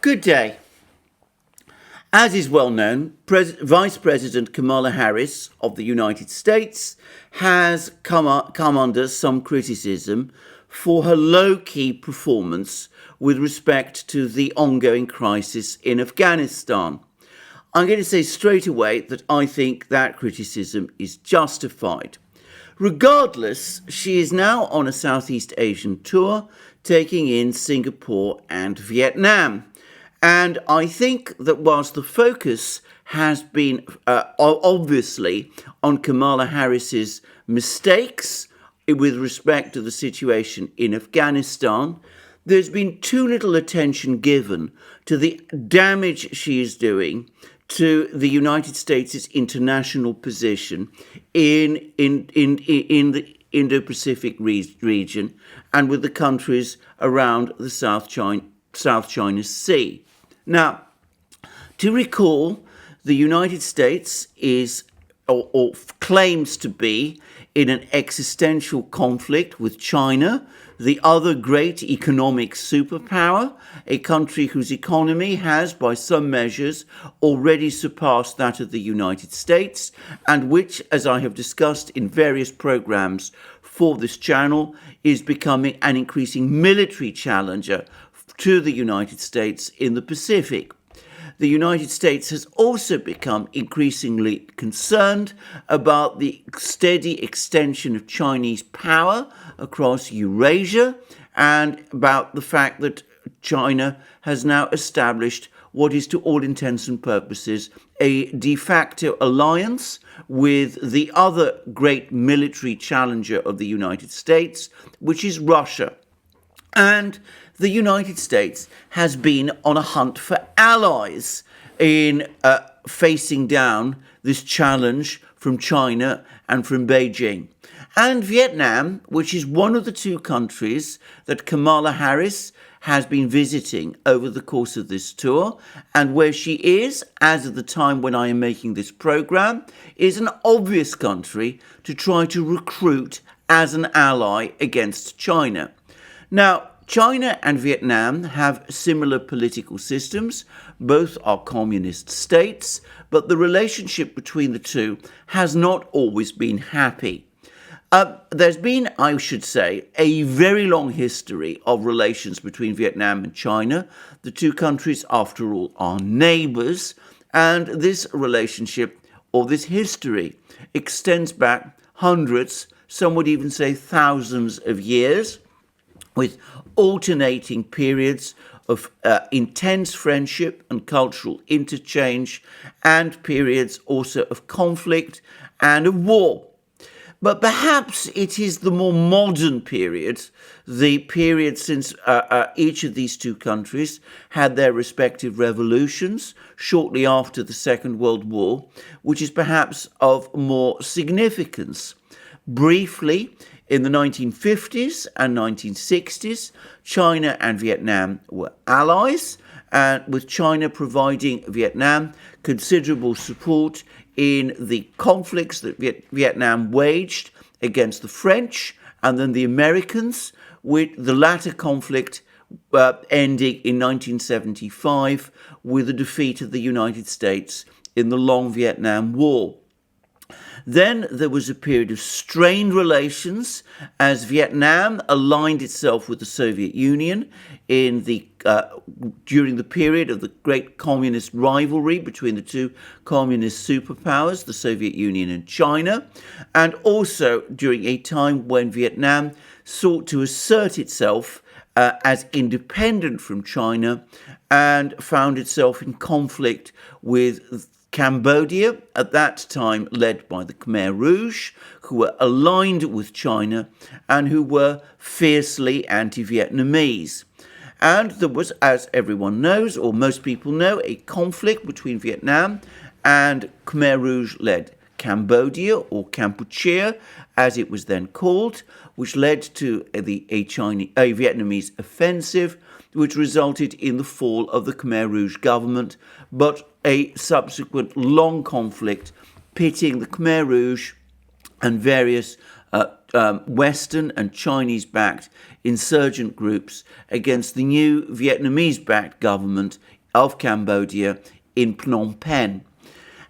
Good day. As is well known, Vice President Kamala Harris of the United States has come under some criticism for her low-key performance with respect to the ongoing crisis in Afghanistan. I'm going to say straight away that I think that criticism is justified. Regardless, she is now on a Southeast Asian tour, taking in Singapore and Vietnam. And I think that whilst the focus has been obviously on Kamala Harris's mistakes with respect to the situation in Afghanistan, there's been too little attention given to the damage she is doing to the United States' international position in the Indo-Pacific region and with the countries around the South China Sea. Now, to recall, the United States is or claims to be in an existential conflict with China, the other great economic superpower, a country whose economy has, by some measures, already surpassed that of the United States, and which, as I have discussed in various programs for this channel, is becoming an increasing military challenger to the United States in the Pacific. The United States has also become increasingly concerned about the steady extension of Chinese power across Eurasia and about the fact that China has now established what is to all intents and purposes a de facto alliance with the other great military challenger of the United States, which is Russia. And the United States has been on a hunt for allies in facing down this challenge from China and from Beijing. And Vietnam, which is one of the two countries that Kamala Harris has been visiting over the course of this tour, and where she is, as of the time when I am making this program, is an obvious country to try to recruit as an ally against China. Now, China and Vietnam have similar political systems. Both are communist states, but the relationship between the two has not always been happy. There's been, I should say, a very long history of relations between Vietnam and China. The two countries, after all, are neighbors, and this relationship, or this history, extends back hundreds, some would even say thousands of years, with alternating periods of intense friendship and cultural interchange, and periods also of conflict and of war. But perhaps it is the more modern period, the period since each of these two countries had their respective revolutions shortly after the Second World War, which is perhaps of more significance. Briefly, in the 1950s and 1960s, China and Vietnam were allies, and with China providing Vietnam considerable support in the conflicts that Vietnam waged against the French and then the Americans, with the latter conflict ending in 1975 with the defeat of the United States in the long Vietnam War. Then there was a period of strained relations as Vietnam aligned itself with the Soviet Union during the period of the great communist rivalry between the two communist superpowers, the Soviet Union and China, and also during a time when Vietnam sought to assert itself as independent from China and found itself in conflict with Cambodia, at that time led by the Khmer Rouge, who were aligned with China and who were fiercely anti-Vietnamese. And there was, as everyone knows, or most people know, a conflict between Vietnam and Khmer Rouge-led Cambodia, or Kampuchea, as it was then called, which led to a Vietnamese offensive, which resulted in the fall of the Khmer Rouge government, but a subsequent long conflict pitting the Khmer Rouge and various Western and Chinese-backed insurgent groups against the new Vietnamese-backed government of Cambodia in Phnom Penh.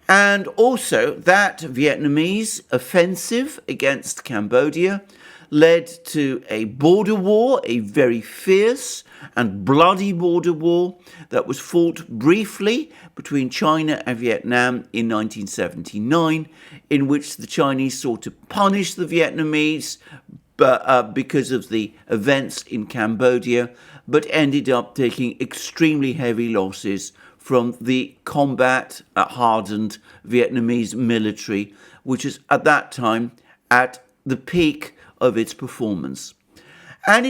And also that Vietnamese offensive against Cambodia led to a border war, a very fierce and bloody border war that was fought briefly between China and Vietnam in 1979, in which the Chinese sought to punish the Vietnamese because of the events in Cambodia, but ended up taking extremely heavy losses from the combat-hardened Vietnamese military, which is at that time at the peak of its performance. And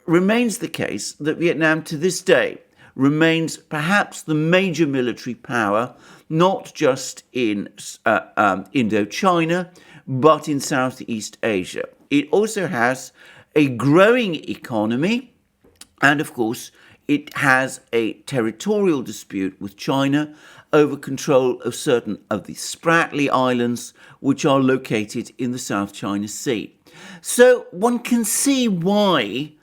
remains the case that Vietnam to this day remains perhaps the major military power, not just in Indochina, but in Southeast Asia. It also has a growing economy, and of course, it has a territorial dispute with China over control of certain of the Spratly Islands, which are located in the South China Sea. So one can see why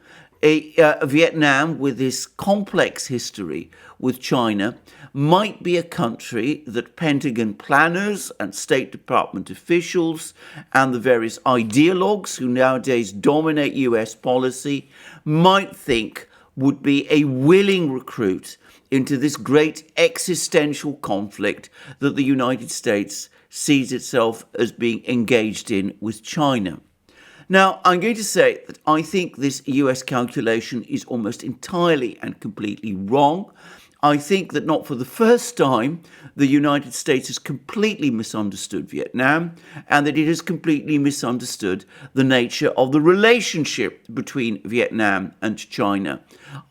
Vietnam, with this complex history with China, might be a country that Pentagon planners and State Department officials and the various ideologues who nowadays dominate US policy might think would be a willing recruit into this great existential conflict that the United States sees itself as being engaged in with China. Now, I'm going to say that I think this US calculation is almost entirely and completely wrong. I think that not for the first time, the United States has completely misunderstood Vietnam, and that it has completely misunderstood the nature of the relationship between Vietnam and China.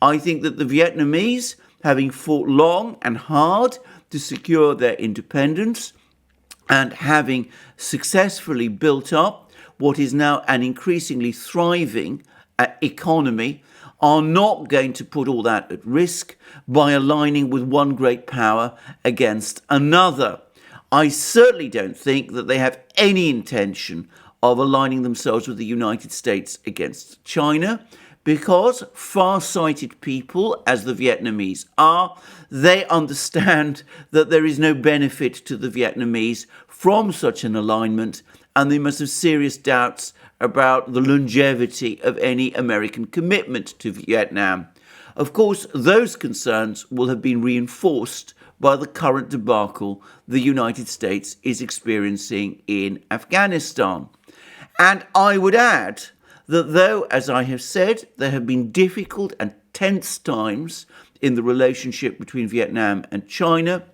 I think that the Vietnamese, having fought long and hard to secure their independence, and having successfully built up what is now an increasingly thriving economy, are not going to put all that at risk by aligning with one great power against another. I certainly don't think that they have any intention of aligning themselves with the United States against China, because far-sighted people, as the Vietnamese are, they understand that there is no benefit to the Vietnamese from such an alignment, and they must have serious doubts about the longevity of any American commitment to Vietnam. Of course, those concerns will have been reinforced by the current debacle the United States is experiencing in Afghanistan. And I would add that though, as I have said, there have been difficult and tense times in the relationship between Vietnam and China,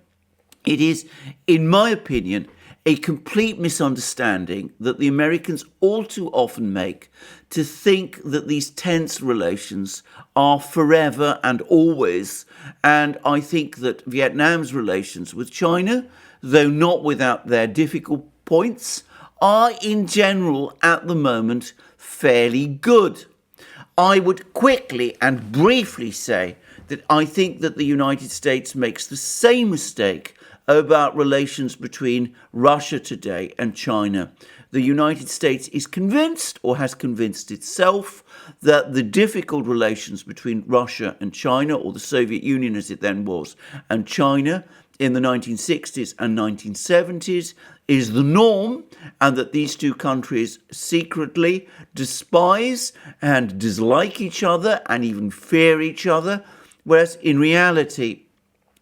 it is, in my opinion, a complete misunderstanding that the Americans all too often make to think that these tense relations are forever and always. And I think that Vietnam's relations with China, though not without their difficult points, are in general at the moment fairly good. I would quickly and briefly say that I think that the United States makes the same mistake about relations between Russia today and China. The United States is convinced, or has convinced itself, that the difficult relations between Russia and China, or the Soviet Union as it then was, and China in the 1960s and 1970s is the norm, and that these two countries secretly despise and dislike each other and even fear each other, whereas in reality,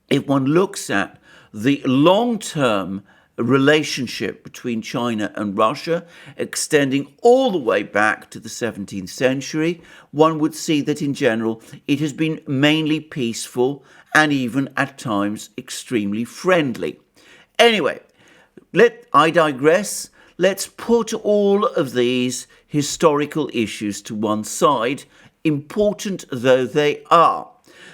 if one looks at the long-term relationship between China and Russia, extending all the way back to the 17th century, one would see that in general it has been mainly peaceful and even at times extremely friendly. Anyway, I digress. Let's put all of these historical issues to one side, important though they are.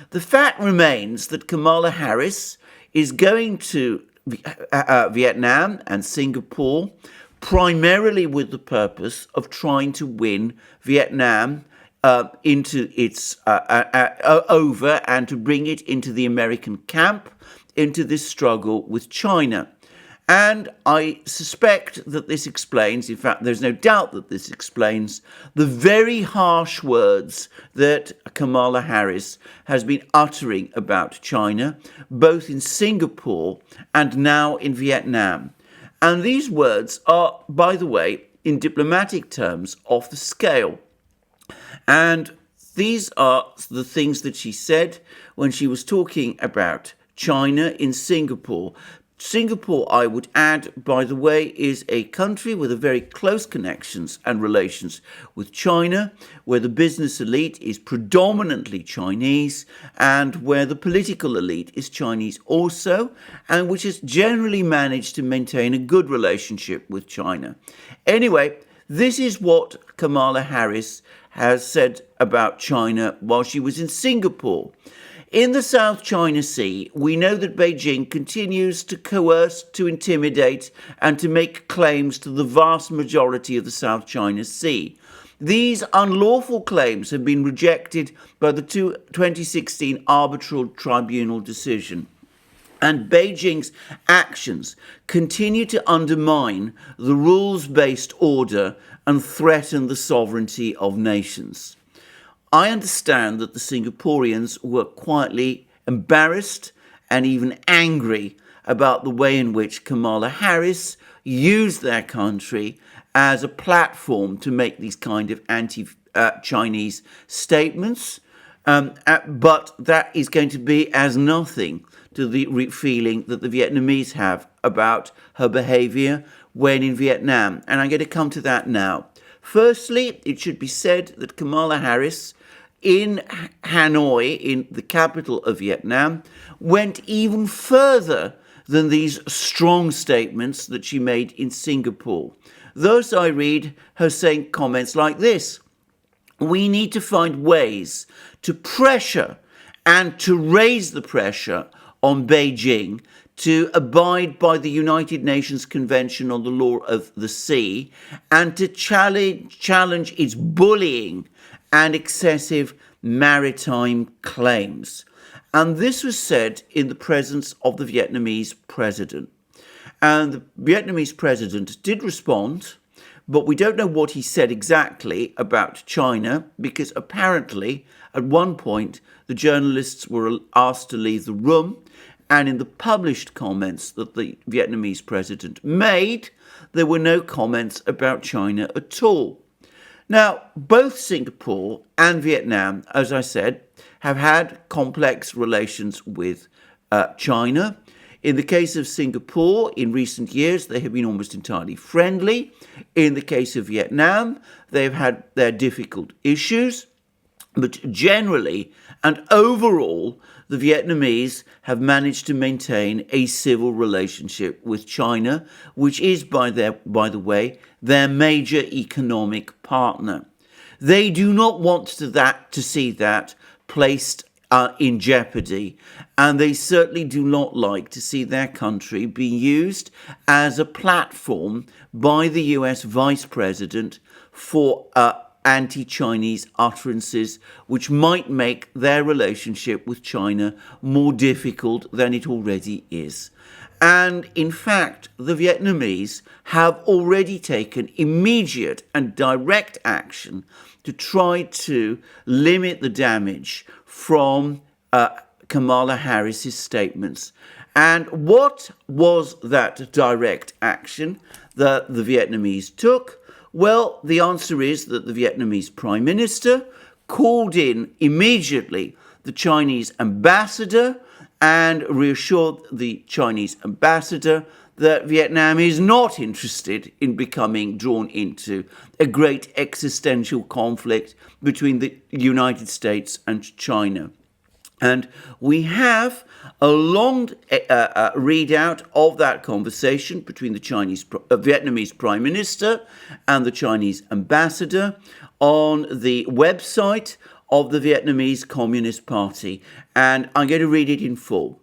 The fact remains that Kamala Harris is going to Vietnam and Singapore primarily with the purpose of trying to win Vietnam into its over and to bring it into the American camp, into this struggle with China. And I suspect that this explains, in fact, there's no doubt that this explains the very harsh words that Kamala Harris has been uttering about China, both in Singapore and now in Vietnam. And these words are, by the way, in diplomatic terms, off the scale. And these are the things that she said when she was talking about China in Singapore. Singapore, I would add, by the way, is a country with a very close connections and relations with China, where the business elite is predominantly Chinese and where the political elite is Chinese also, and which has generally managed to maintain a good relationship with China. Anyway, this is what Kamala Harris has said about China while she was in Singapore. In the South China Sea, we know that Beijing continues to coerce, to intimidate, and to make claims to the vast majority of the South China Sea. These unlawful claims have been rejected by the 2016 arbitral tribunal decision. And Beijing's actions continue to undermine the rules-based order and threaten the sovereignty of nations. I understand that the Singaporeans were quietly embarrassed and even angry about the way in which Kamala Harris used their country as a platform to make these kind of anti-Chinese statements. But that is going to be as nothing to the feeling that the Vietnamese have about her behavior when in Vietnam. And I'm going to come to that now. Firstly, it should be said that Kamala Harris in Hanoi, in the capital of Vietnam, went even further than these strong statements that she made in Singapore. Thus, I read her saying comments like this: we need to find ways to pressure and to raise the pressure on Beijing to abide by the United Nations Convention on the Law of the Sea and to challenge its bullying and excessive maritime claims. And this was said in the presence of the Vietnamese president. And the Vietnamese president did respond, but we don't know what he said exactly about China, because apparently at one point the journalists were asked to leave the room, and in the published comments that the Vietnamese president made, there were no comments about China at all. Now, both Singapore and Vietnam, as I said, have had complex relations with China. In the case of Singapore, in recent years, they have been almost entirely friendly. In the case of Vietnam, they've had their difficult issues. But generally and overall, the Vietnamese have managed to maintain a civil relationship with China, which is, by the way, their major economic partner. They do not want to see that placed in jeopardy, and they certainly do not like to see their country being used as a platform by the US Vice President for anti-Chinese utterances, which might make their relationship with China more difficult than it already is. And in fact, the Vietnamese have already taken immediate and direct action to try to limit the damage from Kamala Harris's statements. And what was that direct action that the Vietnamese took? Well, the answer is that the Vietnamese Prime Minister called in immediately the Chinese ambassador and reassured the Chinese ambassador that Vietnam is not interested in becoming drawn into a great existential conflict between the United States and China. And we have a long readout of that conversation between the Vietnamese Prime Minister and the Chinese ambassador on the website of the Vietnamese Communist Party. And I'm going to read it in full.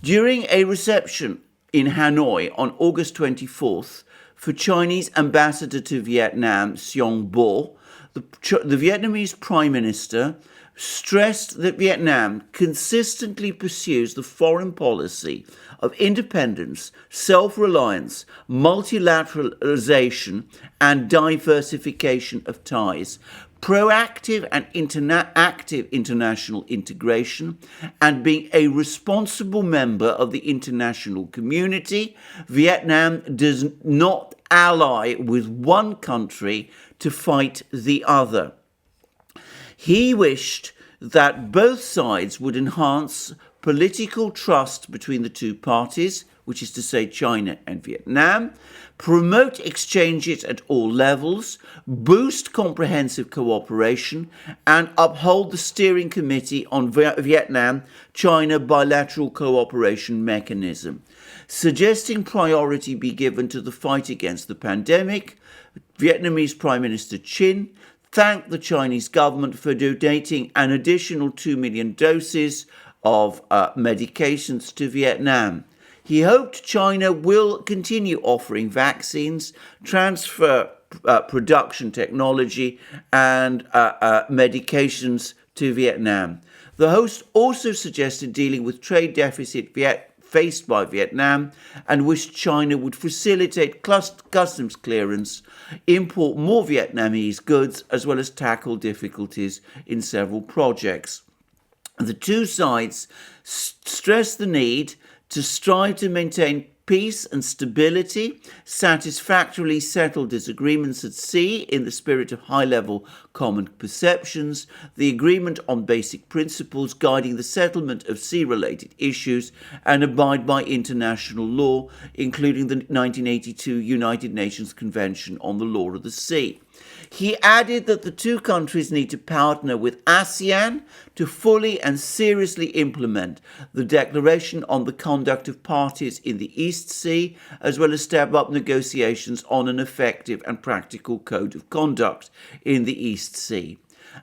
During a reception in Hanoi on August 24th for Chinese ambassador to Vietnam, Xiong Bo, the Vietnamese Prime Minister stressed that Vietnam consistently pursues the foreign policy of independence, self-reliance, multilateralization, and diversification of ties, proactive and active international integration, and being a responsible member of the international community. Vietnam does not ally with one country to fight the other. He wished that both sides would enhance political trust between the two parties, which is to say China and Vietnam, promote exchanges at all levels, boost comprehensive cooperation, and uphold the Steering Committee on Vietnam-China Bilateral Cooperation Mechanism, suggesting priority be given to the fight against the pandemic. Vietnamese Prime Minister Chin thanked the Chinese government for donating an additional 2 million doses of medications to Vietnam. He hoped China will continue offering vaccines, transfer production technology, and medications to Vietnam. The host also suggested dealing with trade deficit faced by Vietnam and wished China would facilitate customs clearance, import more Vietnamese goods, as well as tackle difficulties in several projects. The two sides stressed the need to strive to maintain peace and stability, satisfactorily settle disagreements at sea in the spirit of high-level common perceptions, the agreement on basic principles guiding the settlement of sea-related issues, and abide by international law, including the 1982 United Nations Convention on the Law of the Sea. He added that the two countries need to partner with ASEAN to fully and seriously implement the Declaration on the Conduct of Parties in the East Sea, as well as step up negotiations on an effective and practical code of conduct in the East Sea.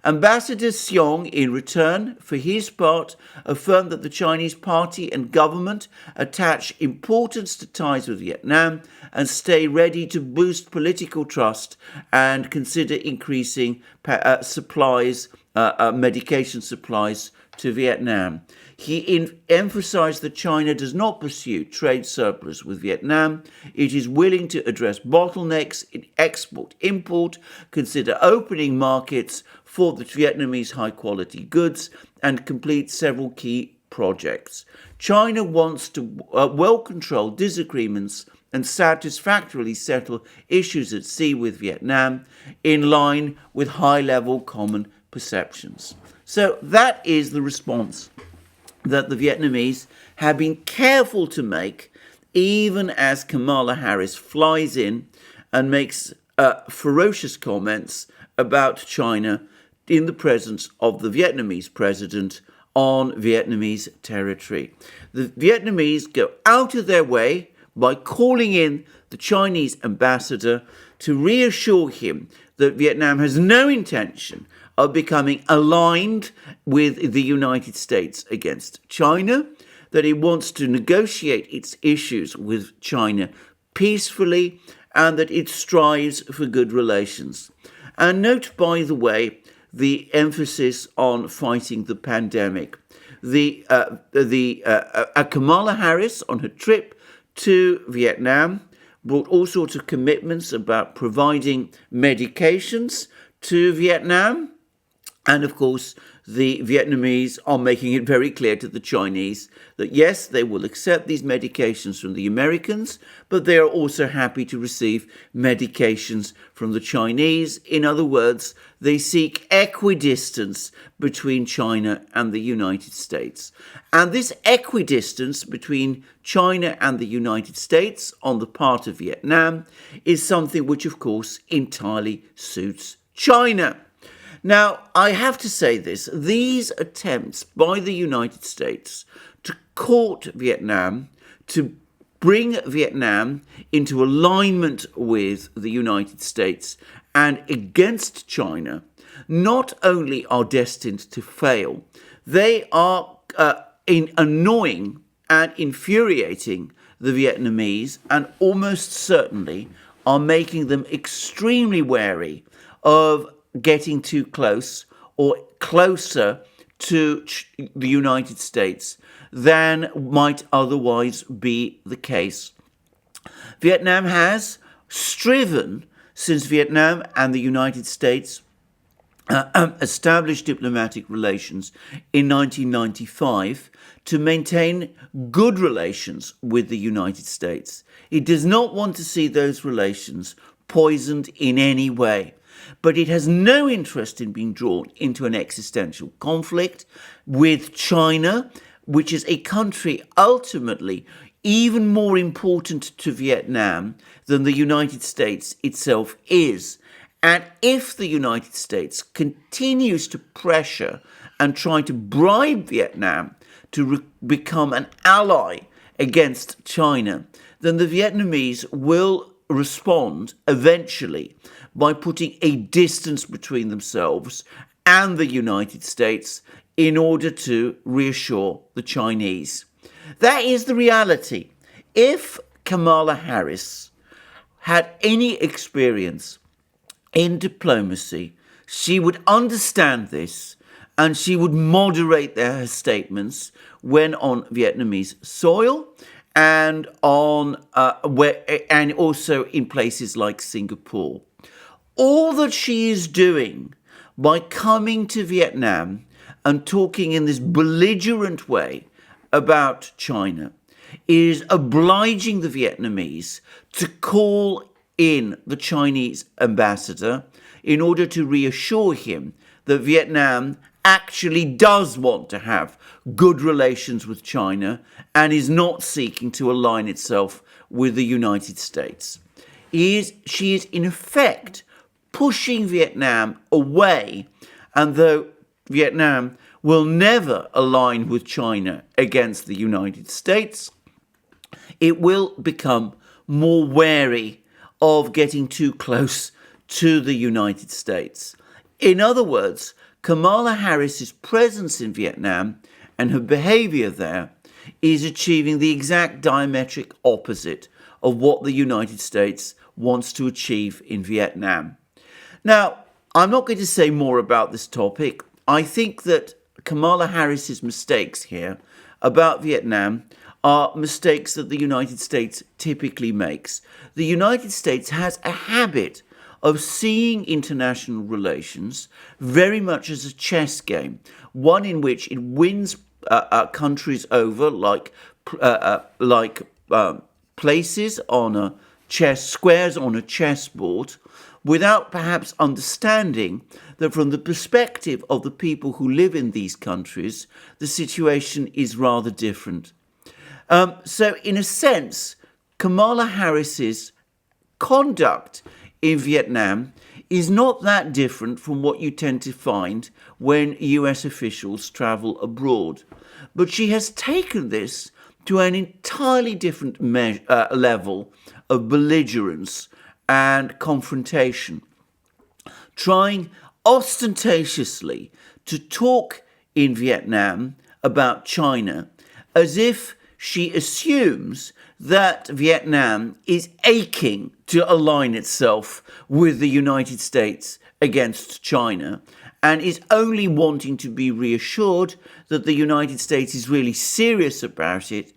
Ambassador Seong, in return, for his part, affirmed that the Chinese party and government attach importance to ties with Vietnam and stay ready to boost political trust and consider increasing medication supplies to Vietnam. He emphasized that China does not pursue trade surplus with Vietnam. It is willing to address bottlenecks in export-import, consider opening markets for the Vietnamese high-quality goods, and complete several key projects. China wants to well-control disagreements and satisfactorily settle issues at sea with Vietnam in line with high-level common perceptions. So that is the response that the Vietnamese have been careful to make, even as Kamala Harris flies in and makes ferocious comments about China in the presence of the Vietnamese president on Vietnamese territory. The Vietnamese go out of their way by calling in the Chinese ambassador to reassure him that Vietnam has no intention of becoming aligned with the United States against China, that it wants to negotiate its issues with China peacefully, and that it strives for good relations. And note, by the way, the emphasis on fighting the pandemic. Kamala Harris, on her trip to Vietnam, brought all sorts of commitments about providing medications to Vietnam. And of course, the Vietnamese are making it very clear to the Chinese that yes, they will accept these medications from the Americans, but they are also happy to receive medications from the Chinese. In other words, they seek equidistance between China and the United States. And this equidistance between China and the United States on the part of Vietnam is something which, of course, entirely suits China. Now, I have to say this, these attempts by the United States to court Vietnam, to bring Vietnam into alignment with the United States and against China, not only are destined to fail, they are annoying and infuriating the Vietnamese, and almost certainly are making them extremely wary of getting too close or closer to the United States than might otherwise be the case. Vietnam has striven, since Vietnam and the United States established diplomatic relations in 1995, to maintain good relations with the United States. It does not want to see those relations poisoned in any way, but it has no interest in being drawn into an existential conflict with China, which is a country ultimately even more important to Vietnam than the United States itself is. And if the United States continues to pressure and try to bribe Vietnam to become an ally against China, then the Vietnamese will respond eventually by putting a distance between themselves and the United States in order to reassure the Chinese. That is the reality. If Kamala Harris had any experience in diplomacy, she would understand this, and she would moderate her statements when on Vietnamese soil and and also in places like Singapore. All that she is doing by coming to Vietnam and talking in this belligerent way about China is obliging the Vietnamese to call in the Chinese ambassador in order to reassure him that Vietnam actually does want to have good relations with China and is not seeking to align itself with the United States. She is in effect pushing Vietnam away, and though Vietnam will never align with China against the United States, it will become more wary of getting too close to the United States. In other words, Kamala Harris's presence in Vietnam and her behavior there is achieving the exact diametric opposite of what the United States wants to achieve in Vietnam. Now, I'm not going to say more about this topic. I think that Kamala Harris's mistakes here about Vietnam are mistakes that the United States typically makes. The United States has a habit of seeing international relations very much as a chess game, one in which it wins countries over like places on a squares on a chessboard, without perhaps understanding that from the perspective of the people who live in these countries, the situation is rather different. So in a sense, Kamala Harris's conduct in Vietnam is not that different from what you tend to find when US officials travel abroad. But she has taken this to an entirely different level of belligerence and confrontation, trying ostentatiously to talk in Vietnam about China as if she assumes that Vietnam is aching to align itself with the United States against China, and is only wanting to be reassured that the United States is really serious about it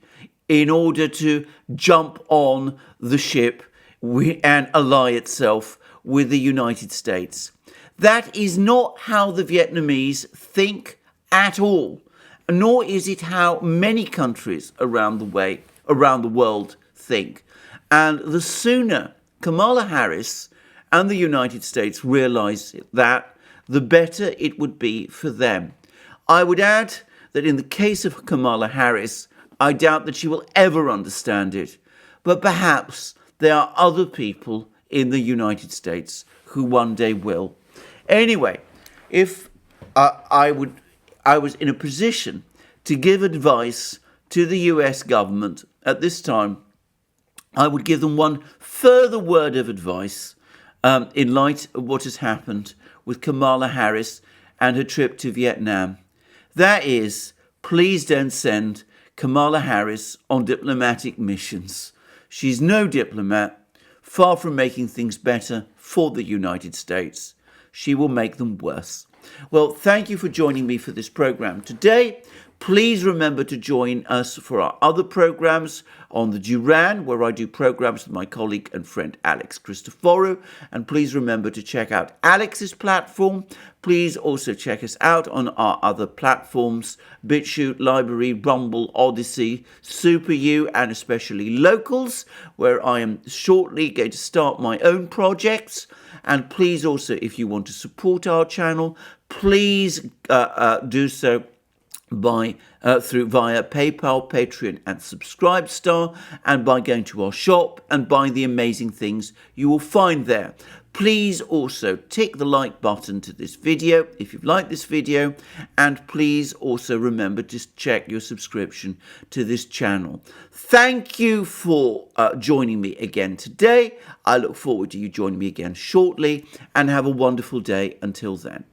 in order to jump on the ship and ally itself with the United States. That is not how the Vietnamese think at all, nor is it how many countries around the world think. And the sooner Kamala Harris and the United States realize that, the better it would be for them. I would add that in the case of Kamala Harris, I doubt that she will ever understand it, but perhaps there are other people in the United States who one day will. Anyway, if I was in a position to give advice to the US government at this time, I would give them one further word of advice in light of what has happened with Kamala Harris and her trip to Vietnam. That is, please don't send Kamala Harris on diplomatic missions. She's no diplomat. Far from making things better for the United States, she will make them worse. Well, thank you for joining me for this program today. Please remember to join us for our other programs on the Duran, where I do programs with my colleague and friend Alex Christoforou. And please remember to check out Alex's platform. Please also check us out on our other platforms, BitChute, Library, Rumble, ODYSEE, SuperU, and especially Locals, where I am shortly going to start my own projects. And please also, if you want to support our channel, please do so via PayPal, Patreon, and Subscribestar, and by going to our shop and buying the amazing things you will find there. Please also tick the like button to this video if you've liked this video, and please also remember to check your subscription to this channel. Thank you for joining me again today. I look forward to you joining me again shortly, and have a wonderful day until then.